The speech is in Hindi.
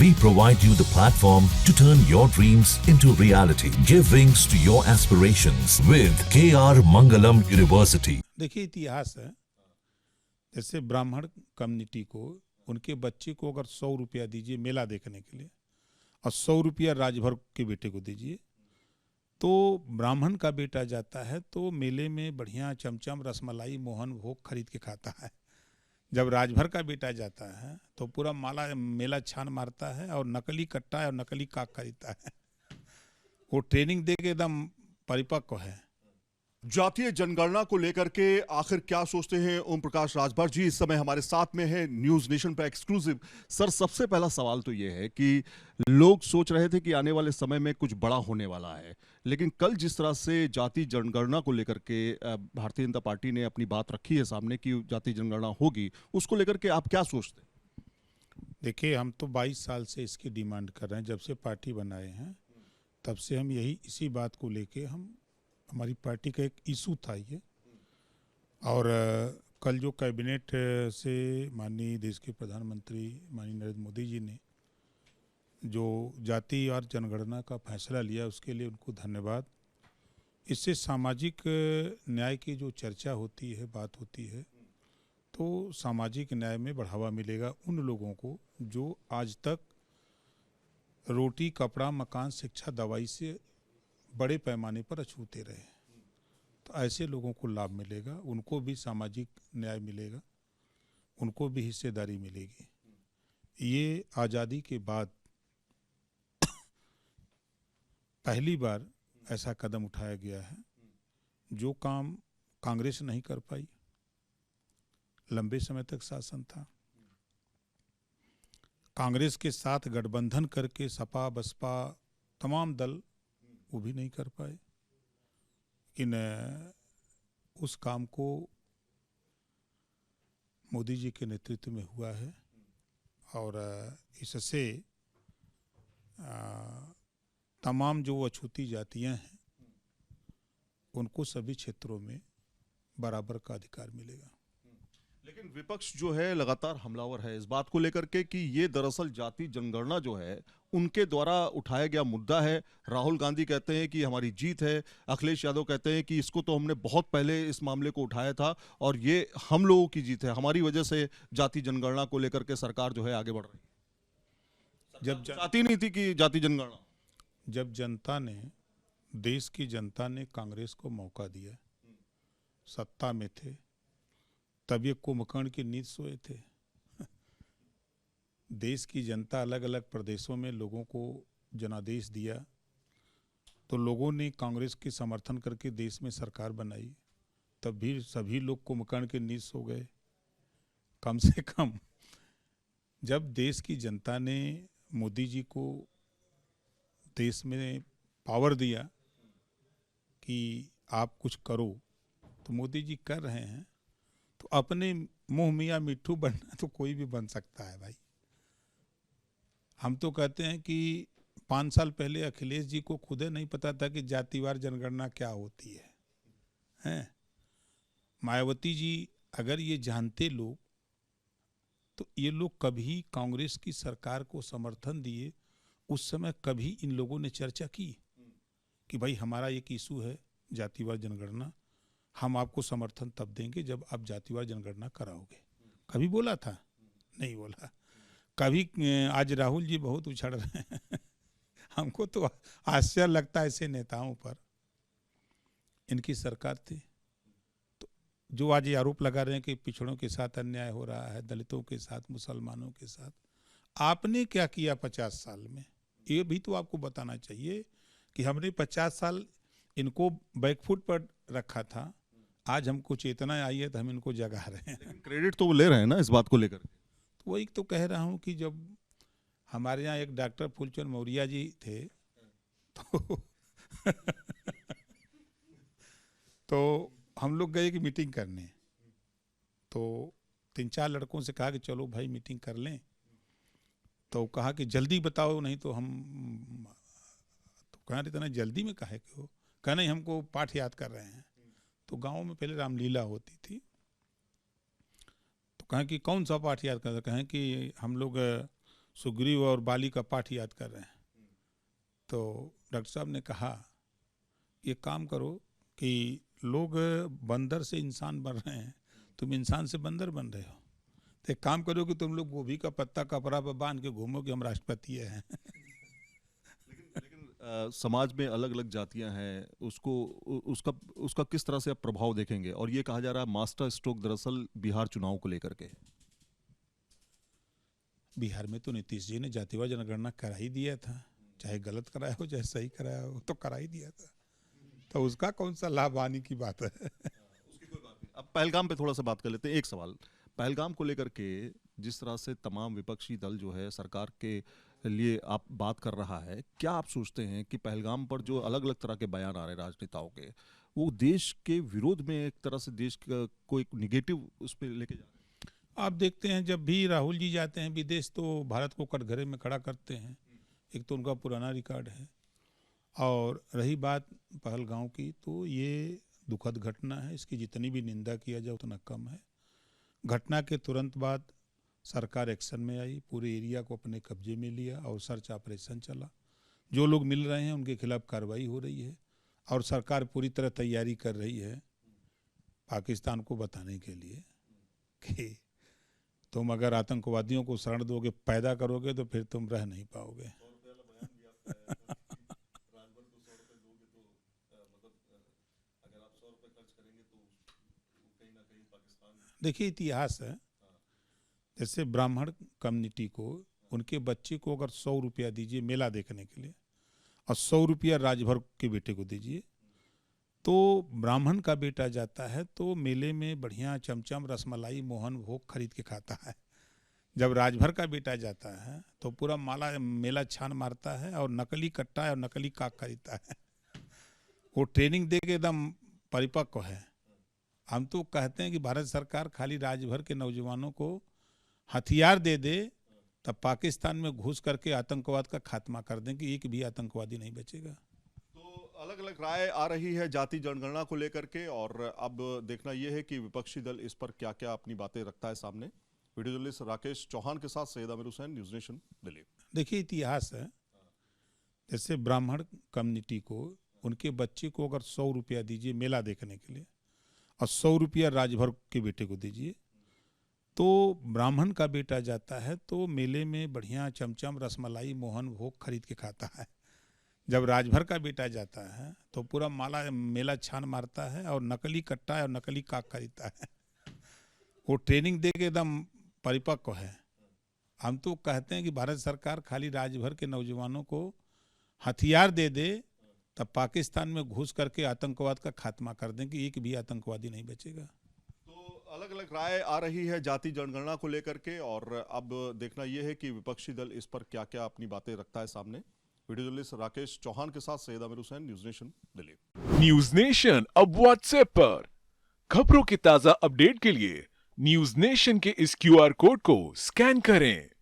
We provide you the platform to turn your dreams into reality. Give wings to your aspirations with KR Mangalam University. देखिए इतिहास है, जैसे ब्राह्मण कम्युनिटी को उनके बच्चे को अगर 100 रुपया दीजिए मेला देखने के लिए और 100 रुपया राजभर के बेटे को दीजिए, तो ब्राह्मण का बेटा जाता है तो मेले में बढ़िया चमचम रसमलाई मोहन भोग खरीद के खाता है। जब राजभर का बेटा जाता है तो पूरा मेला छान मारता है और नकली कट्टा और नकली काक खरीदता है। वो ट्रेनिंग दे के एकदम परिपक्व है। जातीय जनगणना को लेकर के आखिर क्या सोचते हैं ओम प्रकाश राजभर जी इस समय हमारे साथ में है न्यूज नेशन पर एक्सक्लूसिव। सर, सबसे पहला सवाल तो ये है कि लोग सोच रहे थे कि आने वाले समय में कुछ बड़ा होने वाला है, लेकिन कल जिस तरह से जातीय जनगणना को लेकर के भारतीय जनता पार्टी ने अपनी बात रखी है सामने कि जातीय जनगणना होगी, उसको लेकर के आप क्या सोचते हैं? देखिए, हम तो 22 साल से इसकी डिमांड कर रहे हैं। जब से पार्टी बनाए हैं तब से हम इसी बात को लेके हमारी पार्टी का एक इशू था ये। और कल जो कैबिनेट से माननीय देश के प्रधानमंत्री माननीय नरेंद्र मोदी जी ने जो जाति और जनगणना का फैसला लिया उसके लिए उनको धन्यवाद। इससे सामाजिक न्याय की जो चर्चा होती है, बात होती है, तो सामाजिक न्याय में बढ़ावा मिलेगा उन लोगों को जो आज तक रोटी कपड़ा मकान शिक्षा दवाई से बड़े पैमाने पर अछूते रहे। तो ऐसे लोगों को लाभ मिलेगा, उनको भी सामाजिक न्याय मिलेगा, उनको भी हिस्सेदारी मिलेगी। ये आज़ादी के बाद पहली बार ऐसा कदम उठाया गया है जो काम कांग्रेस नहीं कर पाई। लंबे समय तक शासन था, कांग्रेस के साथ गठबंधन करके सपा बसपा तमाम दल वो भी नहीं कर पाए। लेकिन उस काम को मोदी जी के नेतृत्व में हुआ है और इससे तमाम जो अछूती जातियां हैं उनको सभी क्षेत्रों में बराबर का अधिकार मिलेगा। लेकिन विपक्ष जो है लगातार हमलावर है इस बात को लेकर के कि ये दरअसल जाति जनगणना जो है उनके द्वारा उठाया गया मुद्दा है। राहुल गांधी कहते हैं कि हमारी जीत है, अखिलेश यादव कहते हैं कि इसको तो हमने बहुत पहले इस मामले को उठाया था और ये हम लोगों की जीत है, हमारी वजह से जाति जनगणना को लेकर के सरकार जो है आगे बढ़ रही है। जब चाहती नहीं थी कि जाति जनगणना, जब जनता ने, देश की जनता ने कांग्रेस को मौका दिया, सत्ता में थे, तब ये कुंभकर्ण की नींद सोए थे। देश की जनता अलग अलग प्रदेशों में लोगों को जनादेश दिया तो लोगों ने कांग्रेस के समर्थन करके देश में सरकार बनाई, तब भी सभी लोग कुंभकर्ण की नींद सो गए। कम से कम जब देश की जनता ने मोदी जी को देश में पावर दिया कि आप कुछ करो, तो मोदी जी कर रहे हैं, तो अपने मुंह मियाँ मिट्ठू बनना तो कोई भी बन सकता है भाई। हम तो कहते हैं कि 5 साल पहले अखिलेश जी को खुद नहीं पता था कि जातिवार जनगणना क्या होती है, हैं? मायावती जी अगर ये जानते लोग तो ये लोग कभी कांग्रेस की सरकार को समर्थन दिए, उस समय कभी इन लोगों ने चर्चा की कि भाई हमारा एक इशू है जातिवार जनगणना, हम आपको समर्थन तब देंगे जब आप जातिवार जनगणना कराओगे? कभी बोला था? नहीं बोला। कभी आज राहुल जी बहुत उछल रहे हैं हमको तो आश्चर्य लगता है ऐसे नेताओं पर। इनकी सरकार थी तो जो आज ये आरोप लगा रहे हैं कि पिछड़ों के साथ अन्याय हो रहा है, दलितों के साथ, मुसलमानों के साथ, आपने क्या किया 50 साल में? ये भी तो आपको बताना चाहिए कि हमने 50 साल इनको बैकफुट पर रखा था, आज हमको चेतना आई है तो हम इनको जगा रहे हैं। क्रेडिट तो वो ले रहे हैं ना इस बात को लेकर। तो वही तो कह रहा हूँ कि जब हमारे यहाँ एक डॉक्टर फूलचंद मौर्य जी थे तो हम लोग गए कि मीटिंग करने, तो 3-4 लड़कों से कहा कि चलो भाई मीटिंग कर लें, तो कहा कि जल्दी बताओ नहीं तो हम, तो कहा इतना जल्दी में काहे के हो? कहा नहीं हमको पाठ याद कर रहे हैं। तो गांव में पहले रामलीला होती थी, तो कहें कि कौन सा पाठ याद करते? कहें कि हम लोग सुग्रीव और बाली का पाठ याद कर रहे हैं। तो डॉक्टर साहब ने कहा ये काम करो कि लोग बंदर से इंसान बन रहे हैं, तुम इंसान से बंदर बन रहे हो, तो एक काम करो कि तुम लोग गोभी का पत्ता कपड़ा पर बांध के घूमो कि हम राष्ट्रपति हैं। लेकिन समाज में अलग अलग जातियां हैं, उसका किस तरह से आप प्रभाव देखेंगे? और ये कहा जा रहा है मास्टर स्ट्रोक दरअसल बिहार चुनाव को लेकर के। बिहार में तो नीतीश जी ने जातिवार जनगणना करा ही दिया था, चाहे गलत कराया हो चाहे सही कराया हो, तो करा ही दिया था, तो उसका कौन सा लाभ आने की बात है। उसकी कोई बात नहीं। अब पहलगाम पे थोड़ा सा बात कर लेते हैं। एक सवाल पहलगाम को लेकर के, जिस तरह से तमाम विपक्षी दल जो है सरकार के लिए आप बात कर रहा है, क्या आप सोचते हैं कि पहलगाम पर जो अलग अलग तरह के बयान आ रहे हैं राजनेताओं के, वो देश के विरोध में एक तरह से देश को एक निगेटिव उस पर लेके जा रहे हैं? आप देखते हैं जब भी राहुल जी जाते हैं विदेश तो भारत को कटघरे में खड़ा करते हैं, एक तो उनका पुराना रिकॉर्ड है। और रही बात पहलगांव की, तो ये दुखद घटना है, इसकी जितनी भी निंदा किया जाए उतना कम है। घटना के तुरंत बाद सरकार एक्शन में आई, पूरे एरिया को अपने कब्जे में लिया और सर्च ऑपरेशन चला। जो लोग मिल रहे हैं उनके खिलाफ कार्रवाई हो रही है और सरकार पूरी तरह तैयारी कर रही है पाकिस्तान को बताने के लिए कि तुम अगर आतंकवादियों को शरण दोगे, पैदा करोगे, तो फिर तुम रह नहीं पाओगे। देखिए इतिहास है, जैसे ब्राह्मण कम्युनिटी को, उनके बच्चे को अगर 100 रुपया दीजिए मेला देखने के लिए और 100 रुपया राजभर के बेटे को दीजिए, तो ब्राह्मण का बेटा जाता है तो मेले में बढ़िया चमचम रसमलाई मोहन भोग खरीद के खाता है। जब राजभर का बेटा जाता है तो पूरा मेला छान मारता है और नकली कट्टा और नकली काक खरीदता है। वो ट्रेनिंग दे के एकदम परिपक्व है। हम तो कहते हैं कि भारत सरकार खाली राजभर के नौजवानों को हथियार दे दे, तब पाकिस्तान में घुस करके आतंकवाद का खात्मा कर दें कि एक भी आतंकवादी नहीं बचेगा। तो अलग अलग राय आ रही है जाति जनगणना को लेकर के, और अब देखना यह है कि विपक्षी दल इस पर क्या क्या अपनी बातें रखता है सामने। वीडियो जर्नलिस्ट राकेश चौहान के साथ सैयद आमिर हुसैन, न्यूज़ नेशन, दिल्ली। देखिए इतिहास है, जैसे ब्राह्मण कम्युनिटी को, उनके बच्चे को अगर 100 रुपया दीजिए मेला देखने के लिए और 100 रुपया राजभर के बेटे को दीजिए, तो ब्राह्मण का बेटा जाता है तो मेले में बढ़िया चमचम रसमलाई मोहन भोग खरीद के खाता है। जब राजभर का बेटा जाता है तो पूरा मेला छान मारता है और नकली कट्टा और नकली काक खरीदता है। वो ट्रेनिंग दे के एकदम परिपक्व है। हम तो कहते हैं कि भारत सरकार खाली राजभर के नौजवानों को हथियार दे दे, तब पाकिस्तान में घुस करके आतंकवाद का खात्मा कर दें कि एक भी आतंकवादी नहीं बचेगा। तो अलग अलग राय आ रही है जाति जनगणना को लेकर के, और अब देखना यह है कि विपक्षी दल इस पर क्या क्या अपनी बातें रखता है सामने। वीडियो जर्नलिस्ट राकेश चौहान के साथ Syed Aamir Hussain, news nation, Delhi. News nation अब व्हाट्सएप पर खबरों की ताजा अपडेट के लिए न्यूज़ नेशन के इस QR कोड को स्कैन करें।